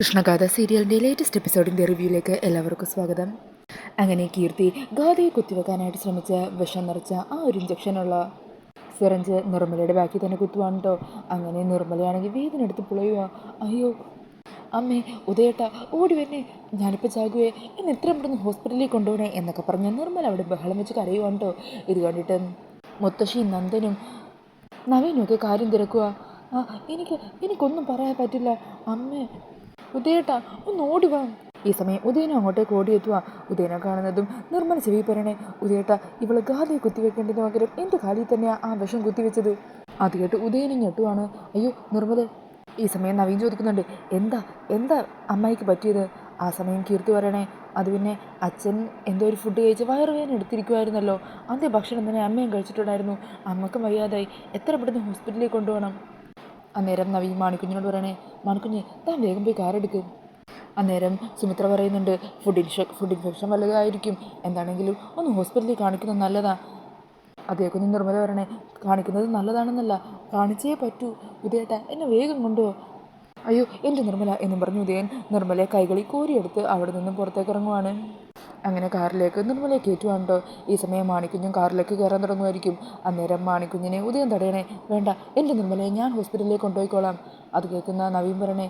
കൃഷ്ണഗാഥ സീരിയലിൻ്റെ ലേറ്റസ്റ്റ് എപ്പിസോഡിൻ്റെ റിവ്യൂയിലേക്ക് എല്ലാവർക്കും സ്വാഗതം. അങ്ങനെ കീർത്തി ഗാഥയെ കുത്തിവെക്കാനായിട്ട് ശ്രമിച്ച വിഷം നിറച്ച ആ ഒരു ഇഞ്ചക്ഷനുള്ള സിറഞ്ച് നിർമ്മലയുടെ ബാക്കിൽ തന്നെ കുത്തുവാണ് കേട്ടോ. അങ്ങനെ നിർമ്മലയാണെങ്കിൽ വേദന എടുത്ത് പുളയുക. അയ്യോ അമ്മേ, ഉദയേട്ട ഓടി വരണേ, ഞാനിപ്പോൾ ചാകുവേ, എന്നെ എത്രയും പെട്ടെന്ന് ഹോസ്പിറ്റലിൽ കൊണ്ടുപോകണേ എന്നൊക്കെ പറഞ്ഞ് നിർമ്മല അവിടെ ബഹളം വെച്ച് കരയുവാണ് കേട്ടോ. ഇത് കണ്ടിട്ട് മുത്തശ്ശി നന്ദനും നവീനും ഒക്കെ കാര്യം തിരക്കുക. എനിക്കൊന്നും പറയാൻ പറ്റില്ല അമ്മേ, ഉദയേട്ടാ ഒന്ന് ഓടിവാ. ഈ സമയം ഉദയനും അങ്ങോട്ടേക്ക് ഓടിയെത്തുക. ഉദയനെ കാണുന്നതും നിർമ്മല ചെവി പറയണേ, ഉദയേട്ടാ ഇവള് ഗാഥയെ കുത്തിവെക്കേണ്ടതിന് പകരം എൻ്റെ കാലിൽ തന്നെയാണ് ആ വിഷം കുത്തിവെച്ചത്. അത് കേട്ട് ഉദയനും ഞെട്ടുവാണ്. അയ്യോ നിർമ്മല. ഈ സമയം നവീൻ ചോദിക്കുന്നുണ്ട്, എന്താ എന്താ അമ്മായിക്ക് പറ്റിയത്? ആ സമയം കീർത്തി പറയണേ, അത് പിന്നെ അച്ഛൻ എന്തോ ഒരു ഫുഡ് കഴിച്ച് വയറുവേദന എടുത്തിരിക്കുമായിരുന്നല്ലോ, അതേ ഭക്ഷണം തന്നെ അമ്മയും കഴിച്ചിട്ടുണ്ടായിരുന്നു, അമ്മക്കും വയ്യാതായി, എത്ര പെട്ടെന്ന് ഹോസ്പിറ്റലിൽ കൊണ്ടുപോകണം. അന്നേരം നവീൻ മാണിക്കുഞ്ഞിനോട് പറയണേ, മാണിക്കുഞ്ഞ് താൻ വേഗം പോയി കാറെടുക്കും. അന്നേരം സുമിത്ര പറയുന്നുണ്ട്, ഫുഡ് ഇൻഫെക്ഷൻ വല്ലതായിരിക്കും, എന്താണെങ്കിലും ഒന്ന് ഹോസ്പിറ്റലിൽ കാണിക്കുന്നത് നല്ലതാ. അതേക്കൊന്ന് നിർമ്മല പറയണേ, കാണിക്കുന്നത് നല്ലതാണെന്നല്ല, കാണിച്ചേ പറ്റൂ ഉദയേട്ട, എന്നെ വേഗം കൊണ്ടുപോ. അയ്യോ എൻ്റെ നിർമ്മല എന്നും പറഞ്ഞു ഉദയൻ നിർമ്മലയെ കൈകളിൽ കോരിയെടുത്ത് അവിടെ നിന്നും പുറത്തേക്ക് ഇറങ്ങുവാണ്. അങ്ങനെ കാറിലേക്ക് നിർമ്മലയെ കയറ്റുവാണ്ടോ. ഈ സമയം മാണിക്കുഞ്ഞും കാറിലേക്ക് കയറാൻ തുടങ്ങുമായിരിക്കും. അന്നേരം മാണിക്കുഞ്ഞിനെ ഉദയം തടയണേ, വേണ്ട എൻ്റെ നിർമ്മലയെ ഞാൻ ഹോസ്പിറ്റലിലേക്ക് കൊണ്ടുപോയിക്കോളാം. അത് കേൾക്കുന്ന നവീൻ പറയണേ,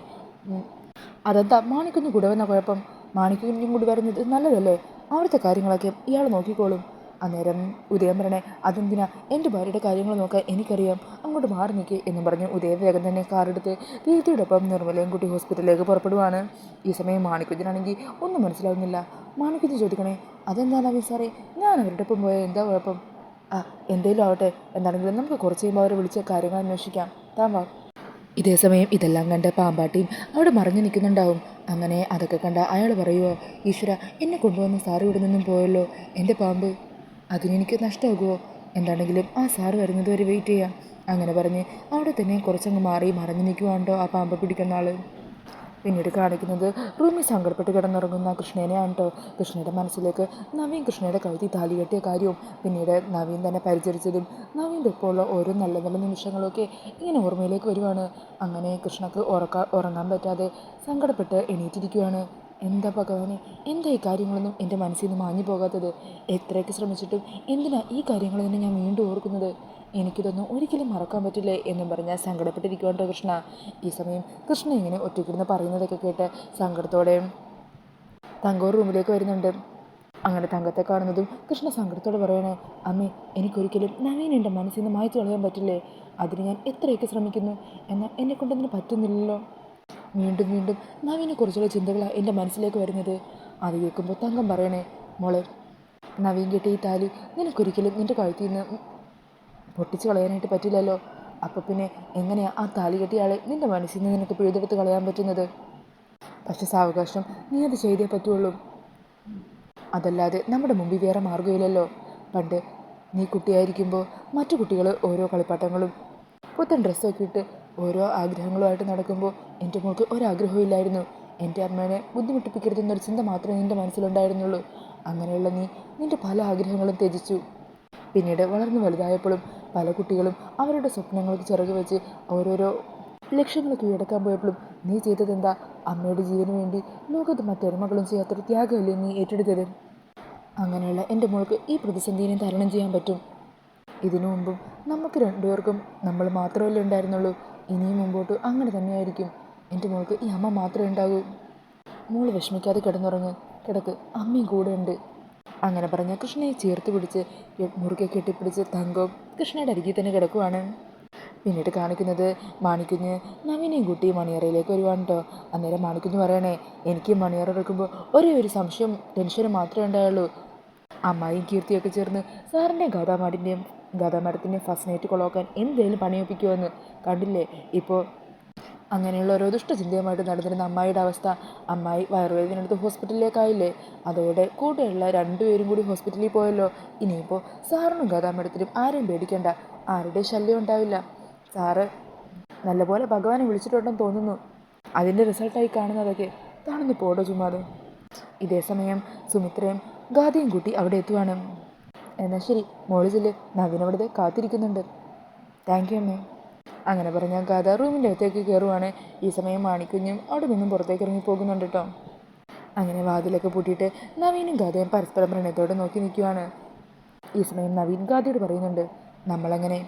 അതെന്താ മാണിക്കുഞ്ഞ് കൂടെ വന്ന കുഴപ്പം? മാണിക്കുഞ്ഞും കൂടി വരുന്നത് നല്ലതല്ലേ, അവിടുത്തെ കാര്യങ്ങളൊക്കെ ഇയാൾ നോക്കിക്കോളും. അന്നേരം ഉദയം പറയണേ, അതെന്തിനാ, എൻ്റെ ഭാര്യയുടെ കാര്യങ്ങൾ നോക്കാൻ എനിക്കറിയാം, അങ്ങോട്ട് മാറി നിൽക്കുക എന്നും പറഞ്ഞ് ഉദയം വേഗം തന്നെ കാറെടുത്ത് കീർത്തിയോടൊപ്പം നിർമ്മലയും കുട്ടി ഹോസ്പിറ്റലിലേക്ക് പുറപ്പെടുവാണ്. ഈ സമയം മാണിക്കുഞ്ഞിനാണെങ്കിൽ ഒന്നും മനസ്സിലാവുന്നില്ല. മാണിക്കുഞ്ഞ് ചോദിക്കണേ, അതെന്താ നവീൻ സാറേ, ഞാൻ അവരുടെ ഒപ്പം പോയാൽ എന്താ കുഴപ്പം? എന്തേലും ആവട്ടെ, എന്താണെങ്കിലും നമുക്ക് കുറച്ച് കഴിയുമ്പോൾ അവരെ വിളിച്ച കാര്യങ്ങൾ അന്വേഷിക്കാം, താൻ വാ. ഇതേ സമയം ഇതെല്ലാം കണ്ട് പാമ്പാട്ടിയും അവിടെ മറഞ്ഞു നിൽക്കുന്നുണ്ടാവും. അങ്ങനെ അതൊക്കെ കണ്ട അയാൾ പറയുമോ, ഈശ്വര, എന്നെ കൊണ്ടുവന്ന് സാറ് ഇവിടെ നിന്നും പോയല്ലോ, എൻ്റെ പാമ്പ്, അതിനെനിക്ക് നഷ്ടമാകുമോ? എന്താണെങ്കിലും ആ സാറ് വരുന്നത് വരെ വെയിറ്റ് ചെയ്യാം. അങ്ങനെ പറഞ്ഞ് അവിടെ തന്നെ കുറച്ചങ്ങ് മാറി മറഞ്ഞു നിൽക്കുവാണ്ടോ ആ പാമ്പ് പിടിക്കുന്ന ആൾ. പിന്നീട് കാണിക്കുന്നത് റൂമിൽ സങ്കടപ്പെട്ട് കിടന്നുറങ്ങുന്ന കൃഷ്ണേനെയാണ് കേട്ടോ. കൃഷ്ണയുടെ മനസ്സിലേക്ക് നവീൻ കൃഷ്ണയുടെ കഴുത്തിൽ താലി കെട്ടിയ കാര്യവും പിന്നീട് നവീൻ തന്നെ പരിചരിച്ചതും നവീൻ്റെ ഒപ്പമുള്ള ഓരോ നല്ല നല്ല നിമിഷങ്ങളൊക്കെ ഇങ്ങനെ ഓർമ്മയിലേക്ക് വരുവാണ്. അങ്ങനെ കൃഷ്ണക്ക് ഉറങ്ങാൻ പറ്റാതെ സങ്കടപ്പെട്ട് എണീറ്റിരിക്കുവാണ്. എന്താ ഭഗവാനെ, എന്താ ഈ കാര്യങ്ങളൊന്നും എൻ്റെ മനസ്സിൽ നിന്ന് മാഞ്ഞു പോകാത്തത്? എത്രയൊക്കെ ശ്രമിച്ചിട്ടും എന്തിനാ ഈ കാര്യങ്ങൾ തന്നെ ഞാൻ വീണ്ടും ഓർക്കുന്നത്? എനിക്കിതൊന്നും ഒരിക്കലും മറക്കാൻ പറ്റില്ലേ എന്നും പറഞ്ഞാൽ സങ്കടപ്പെട്ടിരിക്കുവാണ്ടോ കൃഷ്ണ. ഈ സമയം കൃഷ്ണ ഇങ്ങനെ ഒറ്റയ്ക്കിരുന്ന് പറയുന്നതൊക്കെ കേട്ട് സങ്കടത്തോടെ തങ്കോർ റൂമിലേക്ക് വരുന്നുണ്ട്. അങ്ങനെ തങ്കത്തെ കാണുന്നതും കൃഷ്ണ സങ്കടത്തോടെ പറയണേ, അമ്മേ, എനിക്കൊരിക്കലും നവീൻ എൻ്റെ മനസ്സിൽ നിന്ന് മായ്ച്ചു കളയാൻ പറ്റില്ലേ? അതിന് ഞാൻ എത്രയൊക്കെ ശ്രമിക്കുന്നു, എന്നാൽ എന്നെക്കൊണ്ടതിന് പറ്റുന്നില്ലല്ലോ. വീണ്ടും വീണ്ടും നവീനെ കുറിച്ചുള്ള ചിന്തകളാണ് എൻ്റെ മനസ്സിലേക്ക് വരുന്നത്. അത് കേൾക്കുമ്പോൾ തങ്കം പറയണേ, മോളെ, നവീൻ കെട്ടിയ ഈ താലി നിനക്കൊരിക്കലും നിൻ്റെ കഴുത്തിൽ നിന്ന് പൊട്ടിച്ച് കളയാനായിട്ട് പറ്റില്ലല്ലോ. അപ്പോൾ പിന്നെ എങ്ങനെയാണ് ആ താലി കെട്ടിയ ആളെ നിൻ്റെ മനസ്സിൽ നിന്ന് നിനക്ക് പിഴുതെടുത്ത് കളയാൻ പറ്റുന്നത്? പക്ഷെ സാവകാശം നീ അത് ചെയ്തേ പറ്റുള്ളൂ, അതല്ലാതെ നമ്മുടെ മുമ്പിൽ വേറെ മാർഗ്ഗമില്ലല്ലോ. പണ്ട് നീ കുട്ടിയായിരിക്കുമ്പോൾ മറ്റു കുട്ടികൾ ഓരോ കളിപ്പാട്ടങ്ങളും പുത്തൻ ഡ്രസ്സൊക്കെ ഇട്ട് ഓരോ ആഗ്രഹങ്ങളുമായിട്ട് നടക്കുമ്പോൾ എൻ്റെ മോൾക്ക് ഒരാഗ്രഹവും ഇല്ലായിരുന്നു. എൻ്റെ അമ്മേനെ ബുദ്ധിമുട്ടിപ്പിക്കരുതെന്നൊരു ചിന്ത മാത്രമേ നിൻ്റെ മനസ്സിലുണ്ടായിരുന്നുള്ളൂ. അങ്ങനെയുള്ള നീ നിൻ്റെ പല ആഗ്രഹങ്ങളും ത്യജിച്ചു. പിന്നീട് വളർന്നു വലുതായപ്പോഴും പല കുട്ടികളും അവരുടെ സ്വപ്നങ്ങൾക്ക് ചിറക് വെച്ച് ഓരോരോ ലക്ഷ്യങ്ങൾ കീഴടക്കാൻ പോയപ്പോഴും നീ ചെയ്തതെന്താ? അമ്മയുടെ ജീവന് വേണ്ടി ലോകത്ത് മറ്റൊരുമകളും ചെയ്യാത്തൊരു ത്യാഗമല്ലേ നീ ഏറ്റെടുത്തത്? അങ്ങനെയുള്ള എൻ്റെ മോൾക്ക് ഈ പ്രതിസന്ധിയെ തരണം ചെയ്യാൻ പറ്റും. ഇതിനു മുമ്പും നമുക്ക് രണ്ടുപേർക്കും നമ്മൾ മാത്രമല്ലേ ഉണ്ടായിരുന്നുള്ളൂ, ഇനിയും മുമ്പോട്ട് അങ്ങനെ തന്നെയായിരിക്കും. എൻ്റെ മോൾക്ക് ഈ അമ്മ മാത്രമേ ഉണ്ടാകൂ. മോള് വിഷമിക്കാതെ കിടക്ക്, അമ്മയും കൂടെ ഉണ്ട്. അങ്ങനെ പറഞ്ഞ് കൃഷ്ണയെ ചേർത്ത് പിടിച്ച് മുറുകെ കെട്ടിപ്പിടിച്ച് തങ്കവും കൃഷ്ണയുടെ അരികിൽ തന്നെ കിടക്കുവാണ്. പിന്നീട് കാണിക്കുന്നത് മാണിക്കുഞ്ഞ് നവീനെയും കൂട്ടി മണിയറയിലേക്ക് വരുവാണ് കേട്ടോ. അന്നേരം മാണിക്കുഞ്ഞ് പറയണേ, എനിക്ക് മണിയറ എടുക്കുമ്പോൾ ഒരേ ഒരു സംശയം ടെൻഷനും മാത്രമേ ഉണ്ടായുള്ളൂ. അമ്മായിയും കീർത്തിയൊക്കെ ചേർന്ന് സാറിൻ്റെയും ഗാഥാമാഡത്തിൻ്റെയും ഫസ്റ്റ് നൈറ്റ് കൊളാക്കാൻ എന്തേലും പണിയൊപ്പിക്കുമെന്ന് കണ്ടില്ലേ ഇപ്പോൾ? അങ്ങനെയുള്ള ഓരോ ദുഷ്ടചിന്തയുമായിട്ട് നടന്നിരുന്ന അമ്മായിയുടെ അവസ്ഥ. അമ്മായി വയറുവേദന എടുത്ത് ഹോസ്പിറ്റലിലേക്കായില്ലേ, അതോടെ കൂടെയുള്ള രണ്ടുപേരും കൂടി ഹോസ്പിറ്റലിൽ പോയല്ലോ. ഇനിയിപ്പോൾ സാറിനും ഗതാമേടത്തിനും ആരെയും പേടിക്കേണ്ട, ആരുടെ ശല്യം ഉണ്ടാവില്ല. സാറ് നല്ലപോലെ ഭഗവാനെ വിളിച്ചിട്ടുണ്ടെന്ന് തോന്നുന്നു. അതിൻ്റെ റിസൾട്ടായി കാണുന്നതൊക്കെ താണെന്ന് പോടോ ചുമ്മാതെ. ഇതേ സമയം സുമിത്രയും ഗാഥയും കൂട്ടി അവിടെ എത്തുവാണ്. എന്നാൽ ശരി മോള് ചെല്ല്, നവീൻ അവിടുത്തെ കാത്തിരിക്കുന്നുണ്ട്. താങ്ക് യു അമ്മേ. അങ്ങനെ പറഞ്ഞ ഗാഥ റൂമിൻ്റെ അകത്തേക്ക് കയറുവാണ്. ഈ സമയം മാണിക്കുഞ്ഞും അവിടെ നിന്നും പുറത്തേക്ക് ഇറങ്ങി പോകുന്നുണ്ട് കേട്ടോ. അങ്ങനെ വാതിലൊക്കെ പൂട്ടിയിട്ട് നവീനും ഗാഥയും പരസ്പരം പ്രണയത്തോടെ നോക്കി നിൽക്കുവാണ്. ഈ സമയം നവീൻ ഗാഥയോട് പറയുന്നുണ്ട്, നമ്മളങ്ങനെ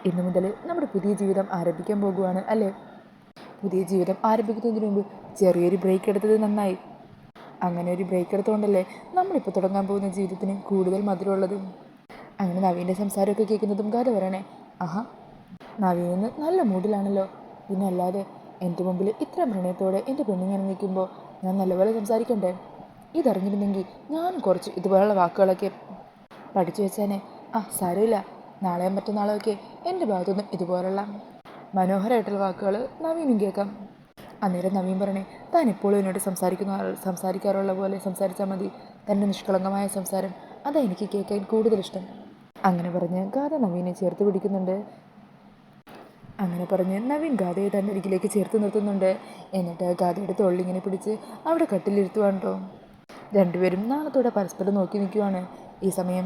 ഇന്നു മുതൽ നമ്മുടെ പുതിയ ജീവിതം ആരംഭിക്കാൻ പോകുവാണ് അല്ലേ? പുതിയ ജീവിതം ആരംഭിക്കുന്നതിന് മുമ്പ് ചെറിയൊരു ബ്രേക്ക് എടുത്തത് നന്നായി. അങ്ങനെ ഒരു ബ്രേക്ക് എടുത്തുകൊണ്ടല്ലേ നമ്മളിപ്പോൾ തുടങ്ങാൻ പോകുന്ന ജീവിതത്തിന് കൂടുതൽ മധുരമുള്ളത്. അങ്ങനെ നവീൻ്റെ സംസാരമൊക്കെ കേൾക്കുന്നതും ഗാഥ പറയണേ, ആഹാ നവീന് നല്ല മൂഡിലാണല്ലോ. പിന്നെ അല്ലാതെ എൻ്റെ മുമ്പിൽ ഇത്ര പ്രണയത്തോടെ എൻ്റെ പെണ്ണിങ്ങനെ നിൽക്കുമ്പോൾ ഞാൻ നല്ലപോലെ സംസാരിക്കണ്ടേ? ഇതറിഞ്ഞിരുന്നെങ്കിൽ ഞാനും കുറച്ച് ഇതുപോലുള്ള വാക്കുകളൊക്കെ പഠിച്ചു വെച്ചേനെ. സാരമില്ല, നാളെയും മറ്റന്നാളൊക്കെ എൻ്റെ ഭാഗത്തുനിന്നും ഇതുപോലുള്ള മനോഹരമായിട്ടുള്ള വാക്കുകൾ നവീനും കേൾക്കാം. അന്നേരം നവീൻ പറഞ്ഞേ, താൻ എപ്പോഴും എന്നോട് സംസാരിക്കാറുള്ള പോലെ സംസാരിച്ചാൽ മതി. തൻ്റെ നിഷ്കളങ്കമായ സംസാരം അതാ എനിക്ക് കേൾക്കാൻ കൂടുതലിഷ്ടം. അങ്ങനെ പറഞ്ഞ് ഗാഥ നവീനെ ചേർത്ത് പിടിക്കുന്നുണ്ട്. അങ്ങനെ പറഞ്ഞ് നവീൻ ഗാഥയെ തൻ്റെ അരികിലേക്ക് ചേർത്ത് നിർത്തുന്നുണ്ട്. എന്നിട്ട് ഗാഥയുടെ തൊള്ളിങ്ങനെ പിടിച്ച് അവിടെ കട്ടിലിരുത്തുവാണ് കേട്ടോ. രണ്ടുപേരും നാണത്തോടെ പരസ്പരം നോക്കി നിൽക്കുവാണ്. ഈ സമയം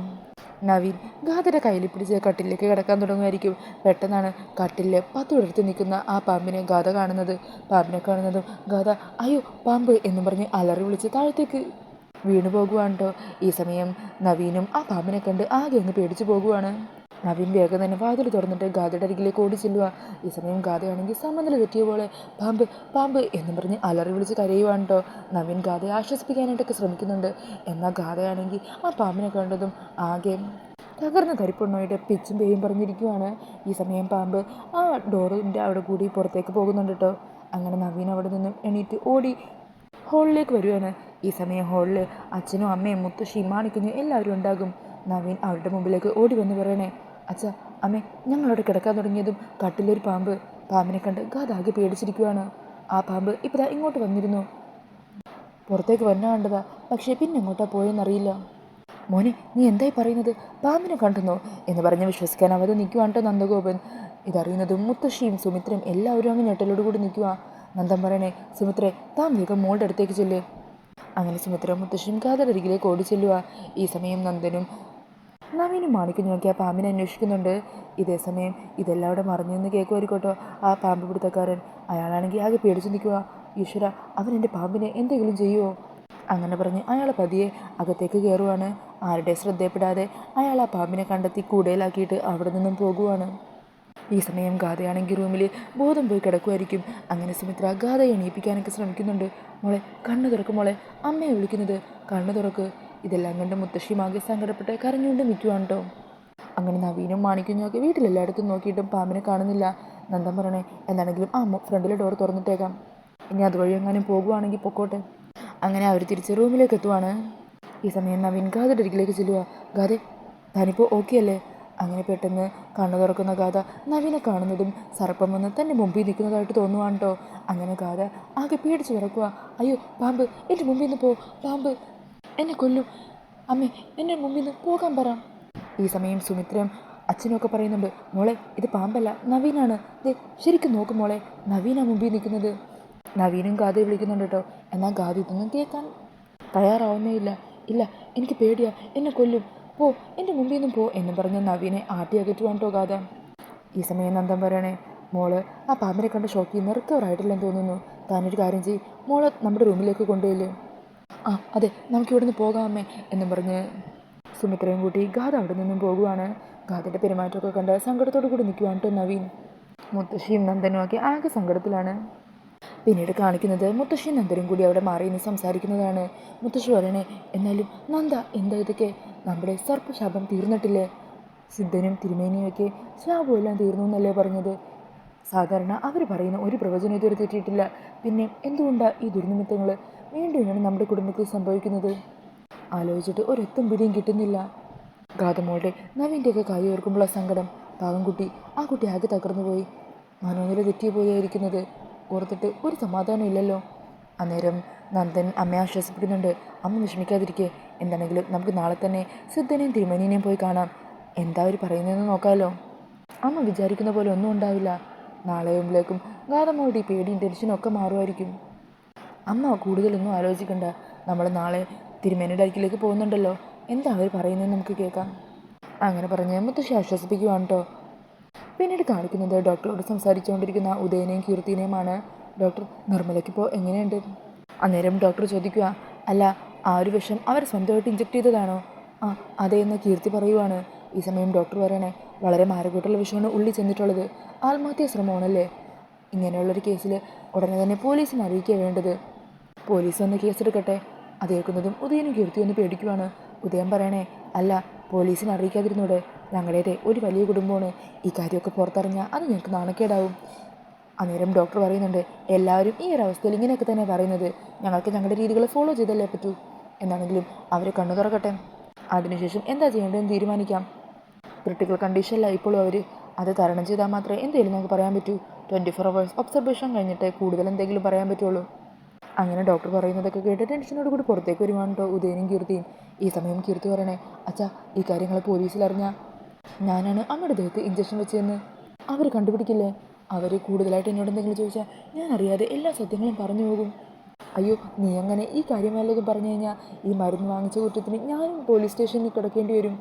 നവീൻ ഗാഥയുടെ കയ്യിൽ പിടിച്ച് കട്ടിലേക്ക് കിടക്കാൻ തുടങ്ങുമായിരിക്കും. പെട്ടെന്നാണ് കട്ടിലിൽ പത്തുടർത്തി നിൽക്കുന്ന ആ പാമ്പിനെ ഗാഥ കാണുന്നത്. പാമ്പിനെ കാണുന്നതും ഗാഥ അയ്യോ പാമ്പ് എന്നും പറഞ്ഞ് അലറി വിളിച്ച് താഴത്തേക്ക് വീണു പോകുവാണ് കേട്ടോ. ഈ സമയം നവീനും ആ പാമ്പിനെ കണ്ട് ആകെ അങ്ങ് പേടിച്ചു പോകുവാണ്. നവീൻ വേഗം തന്നെ വാതിൽ തുറന്നിട്ട് ഗാഥയുടെ അരികിലേക്ക് ഓടി ചെല്ലുക. ഈ സമയം ഗാഥയാണെങ്കിൽ സമനില തെറ്റിയ പോലെ പാമ്പ് പാമ്പ് എന്നും പറഞ്ഞ് അലറി വിളിച്ച് കരയുവാണ് കേട്ടോ. നവീൻ ഗാഥയെ ആശ്വസിപ്പിക്കാനായിട്ടൊക്കെ ശ്രമിക്കുന്നുണ്ട്. എന്നാൽ ഗാഥയാണെങ്കിൽ ആ പാമ്പിനെ കണ്ടതും ആകെ തകർന്ന കരിപ്പൊണ്ണോയുടെ പിച്ചും പേയും പറഞ്ഞിരിക്കുവാണ്. ഈ സമയം പാമ്പ് ആ ഡോറിൻ്റെ അവിടെ കൂടി പുറത്തേക്ക് പോകുന്നുണ്ട് കേട്ടോ. അങ്ങനെ നവീൻ അവിടെ നിന്നും എണീറ്റ് ഓടി ഹോളിലേക്ക് വരുവാണ്. ഈ സമയം ഹോളിൽ അച്ഛനും അമ്മയും മുത്തശ്ശിയും മാണിക്കുഞ്ഞും എല്ലാവരും ഉണ്ടാകും. നവീൻ അവരുടെ മുമ്പിലേക്ക് ഓടി വന്ന് പറയണേ, അച്ഛാ അമ്മേ, ഞങ്ങളവിടെ കിടക്കാൻ തുടങ്ങിയതും കട്ടിലൊരു പാമ്പിനെ കണ്ട് ഗാഥ ആകെ പേടിച്ചിരിക്കുവാണ്. ആ പാമ്പ് ഇപ്പതാ ഇങ്ങോട്ട് വന്നിരുന്നു. പുറത്തേക്ക് വന്ന കണ്ടതാ, പക്ഷേ പിന്നെ എങ്ങോട്ടാ പോയെന്നറിയില്ല. മോനെ, നീ എന്തായി പറയുന്നത്? പാമ്പിനെ കണ്ടെന്നോ എന്ന് പറഞ്ഞ് വിശ്വസിക്കാനാവാതെ നിൽക്കുവാണ് കേട്ടോ നന്ദഗോപൻ. ഇതറിയുന്നതും മുത്തശ്ശിയും സുമിത്രയും എല്ലാവരും അങ്ങ് ഞെട്ടലോട് കൂടി നിൽക്കുക. നന്ദൻ പറയണേ, സുമിത്രേ താൻ വേഗം മോളുടെ അടുത്തേക്ക് ചെല്ല്. അങ്ങനെ സുമിത്ര മുത്തശ്ശിയും ഗാഥയുടെ അരികിലേക്ക് ഓടി ചെല്ലുക. ഈ സമയം നന്ദനും നവീനും മാണിക്കും നോക്കി ആ പാമ്പിനെ അന്വേഷിക്കുന്നുണ്ട്. ഇതേ സമയം ഇതെല്ലാം അവിടെ മറിഞ്ഞു നിന്ന് കേൾക്കുമായിരിക്കോട്ടോ ആ പാമ്പ് പിടുത്തക്കാരൻ. അയാളാണെങ്കിൽ ആകെ പേടിച്ച് നിൽക്കുക. ഈശ്വര, അവൻ എൻ്റെ പാമ്പിനെ എന്തെങ്കിലും ചെയ്യുമോ? അങ്ങനെ പറഞ്ഞ് അയാൾ പതിയെ അകത്തേക്ക് കയറുവാണ്. ആരുടെ ശ്രദ്ധയപ്പെടാതെ അയാൾ ആ പാമ്പിനെ കണ്ടെത്തി കൂടയിലാക്കിയിട്ട് അവിടെ നിന്നും പോകുവാണ്. ഈ സമയം ഗാഥയാണെങ്കിൽ റൂമിൽ ബോധം പോയി കിടക്കുമായിരിക്കും. അങ്ങനെ സുമിത്ര ഗാഥയെ എണീപ്പിക്കാനൊക്കെ ശ്രമിക്കുന്നുണ്ട്. മോളെ കണ്ണു തുറക്കും, മോളെ അമ്മയെ വിളിക്കുന്നത്, കണ്ണു തുറക്ക്. ഇതെല്ലാം കണ്ട് മുത്തശ്ശിയുമാകെ സങ്കടപ്പെട്ട് കരഞ്ഞുകൊണ്ട് നിൽക്കുവാണ് കേട്ടോ. അങ്ങനെ നവീനും മാണിക്കുഞ്ഞൊക്കെ വീട്ടിലെല്ലായിടത്തും നോക്കിയിട്ടും പാമ്പിനെ കാണുന്നില്ല. നന്ദൻ പറയണേ, എന്താണെങ്കിലും ഫ്രണ്ടിലെ ഡോർ തുറന്നിട്ടേക്കാം, ഇനി അതുവഴി എങ്ങാനും പോകുവാണെങ്കിൽ പൊക്കോട്ടെ. അങ്ങനെ അവർ തിരിച്ച് റൂമിലേക്ക് എത്തുവാണ്. ഈ സമയം നവീൻ ഗാഥയുടെ അരികിലേക്ക് ചെല്ലുക. ഗാഥ താനിപ്പോൾ ഓക്കെ അല്ലേ? അങ്ങനെ പെട്ടെന്ന് കണ്ണു തുറക്കുന്ന ഗാഥ നവീനെ കാണുന്നതും സർപ്പം വന്ന് തൻ്റെ മുമ്പിൽ നിൽക്കുന്നതായിട്ട് തോന്നുവാണ് കേട്ടോ. അങ്ങനെ ഗാഥ ആകെ പേടിച്ച് കിടക്കുക. അയ്യോ പാമ്പ്, എൻ്റെ മുമ്പിൽ നിന്ന് പോ, പാമ്പ് എന്നെ കൊല്ലും, അമ്മേ എൻ്റെ മുമ്പിൽ നിന്ന് പോകാൻ പറ. ഈ സമയം സുമിത്രയും അച്ഛനൊക്കെ പറയുന്നുണ്ട്, മോളെ ഇത് പാമ്പല്ല, നവീനാണ്, ശരിക്കും നോക്കും മോളെ, നവീനാണ് മുമ്പിൽ നിൽക്കുന്നത്. നവീനും ഗാഥയെ വിളിക്കുന്നുണ്ട് കേട്ടോ. എന്നാൽ ഗാഥ ഇതൊന്നും കേൾക്കാൻ തയ്യാറാവുന്നേ ഇല്ല. ഇല്ല, എനിക്ക് പേടിയാ, എന്നെ കൊല്ലും, പോ എൻ്റെ മുമ്പിൽ നിന്നും പോ എന്ന് പറഞ്ഞ് നവീനെ ആട്ടി അകറ്റുവാൻ കേട്ടോ ഗാഥ. ഈ സമയം നന്ദൻ പറയണേ, മോള് ആ പാമ്പിനെ കണ്ട് ഷോക്കിൽ നിന്ന് റിക്കവർ ആയിട്ടില്ലെന്ന് തോന്നുന്നു. താനൊരു കാര്യം ചെയ്യ്, മോള് നമ്മുടെ റൂമിലേക്ക് കൊണ്ടുപോയില്ലേ? അതെ, നമുക്കിവിടെ നിന്ന് പോകാം അമ്മേ എന്നും പറഞ്ഞ് സുമിത്രയും കൂട്ടി ഗാഥ അവിടെ നിന്നും പോകുവാണ്. ഗാഥയുടെ പെരുമാറ്റമൊക്കെ കണ്ട് സങ്കടത്തോടു കൂടി നിൽക്കുവാണ് കേട്ടോ നവീൻ. മുത്തശ്ശിയും നന്ദനും ഒക്കെ ആകെ സങ്കടത്തിലാണ്. പിന്നീട് കാണിക്കുന്നത് മുത്തശ്ശിയും നന്ദനും കൂടി അവിടെ മാറി നിന്ന് സംസാരിക്കുന്നതാണ്. മുത്തശ്ശി പറയണേ, എന്നാലും നന്ദ എന്താ ഇതൊക്കെ? നമ്മുടെ സർപ്പശാപം തീർന്നിട്ടില്ലേ? സിദ്ധനും തിരുമേനിയൊക്കെ ശാപം എല്ലാം തീർന്നു എന്നല്ലേ പറഞ്ഞത്? സാധാരണ അവർ പറയുന്ന ഒരു പ്രവചനം ഇതുവരെ തെറ്റിയിട്ടില്ല. പിന്നെ എന്തുകൊണ്ടാണ് ഈ ദുർനിമിത്തങ്ങൾ വീണ്ടും ഇങ്ങനെ നമ്മുടെ കുടുംബത്തിൽ സംഭവിക്കുന്നത്? ആലോചിച്ചിട്ട് ഒരെത്തും പിടിയും കിട്ടുന്നില്ല. ഗാഥമോളുടെ നവീൻ്റെയൊക്കെ കൈ ഓർക്കുമ്പോൾ സങ്കടം. പാവം കുട്ടി, ആ കുട്ടി ആകെ തകർന്നു പോയി. മനോനില തെറ്റിയ പോയായിരിക്കുന്നത്. ഓർത്തിട്ട് ഒരു സമാധാനം ഇല്ലല്ലോ. അന്നേരം നന്ദൻ അമ്മയെ ആശ്വസിപ്പിക്കുന്നുണ്ട്. അമ്മ വിഷമിക്കാതിരിക്കേ, എന്താണെങ്കിലും നമുക്ക് നാളെ തന്നെ സിദ്ധനെയും തിരുമേനിനെയും പോയി കാണാം. എന്താ അവർ പറയുന്നതെന്ന് നോക്കാമല്ലോ. അമ്മ വിചാരിക്കുന്ന പോലെ ഒന്നും ഉണ്ടാവില്ല. നാളെയുമ്പോഴേക്കും ഗാഥമോളുടെ ഈ പേടിയും ടെൻഷനും ഒക്കെ മാറുമായിരിക്കും. അമ്മ കൂടുതലൊന്നും ആലോചിക്കണ്ട. നമ്മൾ നാളെ തിരുമേനിയുടെ അരികിലേക്ക് പോകുന്നുണ്ടല്ലോ, എന്താ അവർ പറയുന്നതെന്ന് നമുക്ക് കേൾക്കാം. അങ്ങനെ പറഞ്ഞ് മുത്തശ്ശി ആശ്വസിപ്പിക്കുവാണ് കേട്ടോ. പിന്നീട് കാണിക്കുന്നത് ഡോക്ടറോട് സംസാരിച്ചുകൊണ്ടിരിക്കുന്ന ഉദയനെയും കീർത്തിനെയുമാണ്. ഡോക്ടർ, നിർമ്മലയ്ക്കിപ്പോൾ എങ്ങനെയുണ്ട്? അന്നേരം ഡോക്ടർ ചോദിക്കുക, അല്ല ആ ഒരു വിഷം അവർ സ്വന്തമായിട്ട് ഇഞ്ചെക്ട് ചെയ്തതാണോ? ആ അതെ എന്ന് കീർത്തി പറയുവാണ്. ഈ സമയം ഡോക്ടർ പറയണേ, വളരെ മാരകമായിട്ടുള്ള വിഷയമാണ് ഉള്ളിൽ ചെന്നിട്ടുള്ളത്. ആത്മഹത്യാ ശ്രമമാണല്ലേ? ഇങ്ങനെയുള്ളൊരു കേസിൽ ഉടനെ തന്നെ പോലീസിനെ അറിയിക്കുക വേണ്ടത്. പോലീസ് ഒന്ന് കേസെടുക്കട്ടെ. അത് കേൾക്കുന്നതും ഉദയനും കീർത്തി ഒന്ന് പേടിക്കുവാണ്. ഉദയൻ പറയണേ, അല്ല പോലീസിനെ അറിയിക്കാതിരുന്നൂടെ? ഞങ്ങളുടേത് ഒരു വലിയ കുടുംബമാണ്. ഈ കാര്യമൊക്കെ പുറത്തറിഞ്ഞാൽ അത് ഞങ്ങൾക്ക് നാണക്കേടാവും. അന്നേരം ഡോക്ടർ പറയുന്നുണ്ട്, എല്ലാവരും ഈ ഒരു അവസ്ഥയിൽ ഇങ്ങനെയൊക്കെ തന്നെ പറയുന്നത്. ഞങ്ങൾക്ക് ഞങ്ങളുടെ രീതികൾ ഫോളോ ചെയ്തല്ലേ പറ്റൂ. എന്നാണെങ്കിലും അവർ കണ്ണു തുറക്കട്ടെ. അതിനുശേഷം എന്താ ചെയ്യേണ്ടതെന്ന് തീരുമാനിക്കാം. ക്രിട്ടിക്കൽ കണ്ടീഷനല്ല ഇപ്പോഴും അവർ. അത് തരണം ചെയ്താൽ മാത്രമേ എന്തെങ്കിലും നമുക്ക് പറയാൻ പറ്റൂ. 24 hours ഒബ്സർവേഷൻ കഴിഞ്ഞിട്ട് കൂടുതൽ എന്തെങ്കിലും പറയാൻ പറ്റുള്ളൂ. അങ്ങനെ ഡോക്ടർ പറയുന്നതൊക്കെ കേട്ട് ടെൻഷനോട് കൂടി പുറത്തേക്ക് വരുവാണ് കേട്ടോ ഉദയനും കീർത്തിയും. ഈ സമയം കീർത്തി പറയണേ, അച്ഛാ ഈ കാര്യങ്ങൾ പോലീസിലറിഞ്ഞാൽ ഞാനാണ് അമ്മയുടെ ദേഹത്ത് ഇഞ്ചക്ഷൻ വെച്ചതെന്ന് അവർ കണ്ടുപിടിക്കില്ലേ? അവർ കൂടുതലായിട്ട് എന്നോട് എന്തെങ്കിലും ചോദിച്ചാൽ ഞാൻ അറിയാതെ എല്ലാ സത്യങ്ങളും പറഞ്ഞു പോകും. അയ്യോ നീ അങ്ങനെ ഈ കാര്യം വല്ലതും പറഞ്ഞു കഴിഞ്ഞാൽ ഈ മരുന്ന് വാങ്ങിച്ച കുറ്റത്തിന് ഞാനും പോലീസ് സ്റ്റേഷനിൽ കിടക്കേണ്ടി വരും.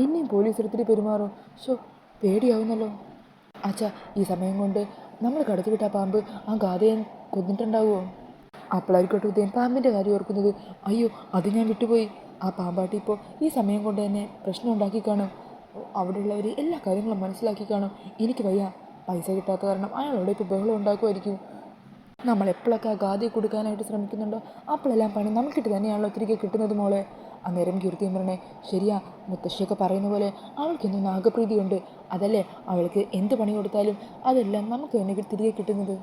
എന്നെയും പോലീസ് എടുത്തിട്ട് പെരുമാറും. പേടിയാവുന്നല്ലോ. അച്ഛാ ഈ സമയം കൊണ്ട് നമ്മൾ കടത്തിവിട്ട പാമ്പ് ആ ഗാഥയെ കൊന്നിട്ടുണ്ടാവുമോ? അപ്പോഴായിരിക്കട്ടെ ഉദയൻ പാമ്പിൻ്റെ കാര്യം ഓർക്കുന്നത്. അയ്യോ അത് ഞാൻ വിട്ടുപോയി. ആ പാമ്പാട്ടി ഇപ്പോൾ ഈ സമയം കൊണ്ട് തന്നെ പ്രശ്നം ഉണ്ടാക്കി കാണും. അവിടെയുള്ളവർ എല്ലാ കാര്യങ്ങളും മനസ്സിലാക്കി കാണും. എനിക്ക് വയ്യ. പൈസ കിട്ടാത്ത കാരണം അയാളോട് ഇപ്പോൾ ബഹളം ഉണ്ടാക്കുമായിരിക്കും. നമ്മളെപ്പോഴൊക്കെ ആ ഗാഥയെ കൊടുക്കാനായിട്ട് ശ്രമിക്കുന്നുണ്ടോ അപ്പോഴെല്ലാം പണി നമുക്കിട്ട് തന്നെയാണല്ലോ തിരികെ കിട്ടുന്നത് മോളെ. അന്നേരം കീർത്തിയും പറഞ്ഞേ, ശരിയാ മുത്തശ്ശിയൊക്കെ പറയുന്ന പോലെ അവൾക്കെന്നും നാഗപ്രീതിയുണ്ട്. അതല്ലേ അവൾക്ക് എന്ത് പണി കൊടുത്താലും അതെല്ലാം നമുക്ക് തന്നെ തിരികെ കിട്ടുന്നത്.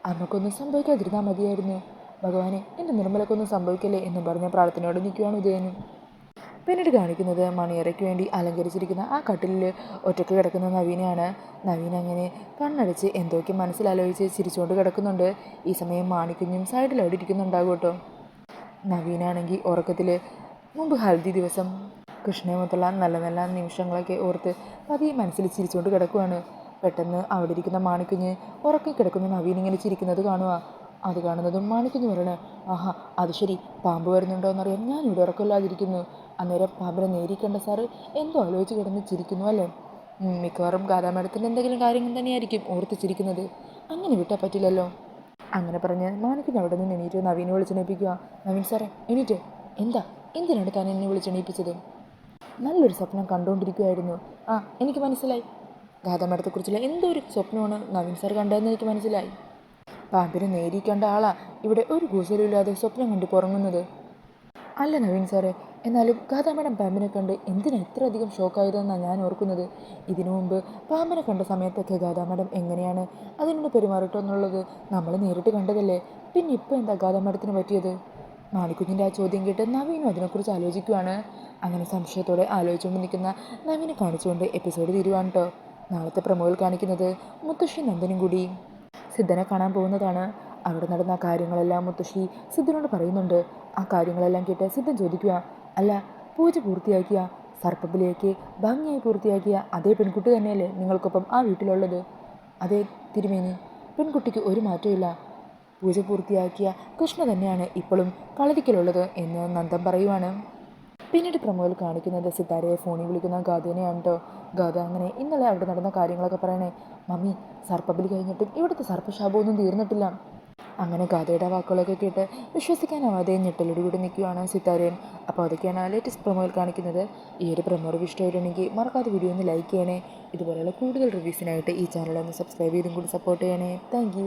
അമ്മക്കൊന്നും സംഭവിക്കാതിരുന്നാൽ മതിയായിരുന്നു. ഭഗവാനെ എൻ്റെ നിർമ്മലക്കൊന്നും സംഭവിക്കല്ലേ എന്നും പറഞ്ഞ പ്രാർത്ഥനയോട് നിൽക്കുവാണ് ഉദയനും. പിന്നീട് കാണിക്കുന്നത് മണിയറയ്ക്ക് വേണ്ടി അലങ്കരിച്ചിരിക്കുന്ന ആ കട്ടിലിൽ ഒറ്റയ്ക്ക് കിടക്കുന്ന നവീനെയാണ്. നവീൻ അങ്ങനെ കണ്ണടച്ച് എന്തൊക്കെ മനസ്സിലാലോചിച്ച് ചിരിച്ചുകൊണ്ട് കിടക്കുന്നുണ്ട്. ഈ സമയം മാണിക്കുഞ്ഞും സൈഡിൽ അവിടെ ഇരിക്കുന്നുണ്ടാകും കേട്ടോ. നവീനാണെങ്കിൽ ഉറക്കത്തിൽ മുമ്പ് ഹൽദി ദിവസം കൃഷ്ണയുമൊത്തുള്ള നല്ല നല്ല നിമിഷങ്ങളൊക്കെ ഓർത്ത് പതിയെ മനസ്സിൽ ചിരിച്ചുകൊണ്ട് കിടക്കുവാണ്. പെട്ടെന്ന് അവിടെ ഇരിക്കുന്ന മാണിക്കുഞ്ഞ് ഉറക്കി കിടക്കുന്ന നവീൻ ഇങ്ങനെ ചിരിക്കുന്നത് കാണുക. അത് കാണുന്നതും മാണിക്കുഞ്ഞ് പറയണേ, ആഹാ അത് ശരി, പാമ്പ് വരുന്നുണ്ടോ എന്നറിയാൻ ഞാനിവിടെ ഉറക്കമില്ലാതിരിക്കുന്നു. അന്നേരം പാമ്പിനെ നേരിക്കണ്ട സാറ് എന്തോ ആലോചിച്ച് കിടന്ന് ചിരിക്കുന്നു അല്ലേ? മിക്കവാറും ഗാഥാമേഡത്തിൻ്റെ എന്തെങ്കിലും കാര്യങ്ങൾ തന്നെയായിരിക്കും ഓർത്ത് ചിരിക്കുന്നത്. അങ്ങനെ വിട്ടാൽ പറ്റില്ലല്ലോ. അങ്ങനെ പറഞ്ഞ് മാണിക്കുഞ്ഞ് അവിടെ നിന്ന് എണീറ്റ് നവീനെ വിളിച്ചെണീപ്പിക്കുക. നവീൻ സാറേ എണീറ്റ്. എന്താ എന്തിനാണ് താൻ എന്നെ വിളിച്ചെണീപ്പിച്ചത്? നല്ലൊരു സ്വപ്നം കണ്ടുകൊണ്ടിരിക്കുകയായിരുന്നു. ആ എനിക്ക് മനസ്സിലായി. ഗാഥാമേഡത്തെക്കുറിച്ചുള്ള എന്തോ ഒരു സ്വപ്നമാണ് നവീൻ സാർ കണ്ടതെന്ന് എനിക്ക് മനസ്സിലായി. പാമ്പിനെ നേരിക്കേണ്ട ആളാ ഇവിടെ ഒരു കൂസലുമില്ലാതെ സ്വപ്നം കണ്ട് പുറങ്ങുന്നത്. അല്ല നവീൻ സാറേ, എന്നാലും ഗാഥാമേഡം പാമ്പിനെ കണ്ട് എന്തിനാ ഇത്രയധികം ഷോക്കായതെന്നാണ് ഞാൻ ഓർക്കുന്നത്. ഇതിനു മുമ്പ് പാമ്പിനെ കണ്ട സമയത്തൊക്കെ ഗാഥാമേഡം എങ്ങനെയാണ് അതിനോട് പെരുമാറിട്ടെന്നുള്ളത് നമ്മൾ നേരിട്ട് കണ്ടതല്ലേ. പിന്നെ ഇപ്പോൾ എന്താ ഗാഥാമേഡത്തിന് പറ്റിയത്? മാണിക്കുഞ്ഞിൻ്റെ ആ ചോദ്യം കേട്ട് നവീനും അതിനെക്കുറിച്ച് ആലോചിക്കുവാണ്. അങ്ങനെ സംശയത്തോടെ ആലോചിച്ചുകൊണ്ട് നിൽക്കുന്ന നവീനെ കാണിച്ചുകൊണ്ട് എപ്പിസോഡ് തീരുവാണ് കേട്ടോ. നാളത്തെ പ്രമോയിൽ കാണിക്കുന്നത് മുത്തശ്ശി നന്ദനും കൂടി സിദ്ധനെ കാണാൻ പോകുന്നതാണ്. അവിടെ നടന്ന കാര്യങ്ങളെല്ലാം മുത്തശ്ശി സിദ്ധനോട് പറയുന്നുണ്ട്. ആ കാര്യങ്ങളെല്ലാം കേട്ട് സിദ്ധൻ ചോദിക്കുക, അല്ല പൂജ പൂർത്തിയാക്കിയ സർപ്പബലിയൊക്കെ ഭംഗിയായി പൂർത്തിയാക്കിയ അതേ പെൺകുട്ടി തന്നെയല്ലേ നിങ്ങൾക്കൊപ്പം ആ വീട്ടിലുള്ളത്? അതേ തിരുമേനി, പെൺകുട്ടിക്ക് ഒരു മാറ്റമില്ല. പൂജ പൂർത്തിയാക്കിയ കൃഷ്ണ തന്നെയാണ് ഇപ്പോഴും കളരിക്കലുള്ളത് എന്ന് നന്ദൻ പറയുവാണ്. പിന്നീട് പ്രമോയിൽ കാണിക്കുന്നത് സിത്താരയെ ഫോണിൽ വിളിക്കുന്ന ഗാഥേനെയാണ് കേട്ടോ. ഗാഥ അങ്ങനെ ഇന്നലെ അവിടെ നടന്ന കാര്യങ്ങളൊക്കെ പറയണേ, മമ്മി സർപ്പബലി കഴിഞ്ഞിട്ടും ഇവിടുത്തെ സർപ്പശാപമൊന്നും തീർന്നിട്ടില്ല. അങ്ങനെ ഗാഥയുടെ വാക്കുകളൊക്കെ കേട്ട് വിശ്വസിക്കാനാവാതെ ഞെട്ടലോടുകൂടി നിൽക്കുകയാണ് സിത്താരയും. അപ്പോൾ അതൊക്കെയാണ് ലേറ്റസ്റ്റ് പ്രമോയിൽ കാണിക്കുന്നത്. ഈ ഒരു പ്രമോ റിവ്യൂ ഇഷ്ടമായിട്ടുണ്ടെങ്കിൽ മറക്കാതെ വീഡിയോ ഒന്ന് ലൈക്ക് ചെയ്യണേ. ഇതുപോലെയുള്ള കൂടുതൽ റിവ്യൂസിനായിട്ട് ഈ ചാനൽ ഒന്ന് സബ്സ്ക്രൈബ് ചെയ്തും കൂടി സപ്പോർട്ട് ചെയ്യണേ. താങ്ക്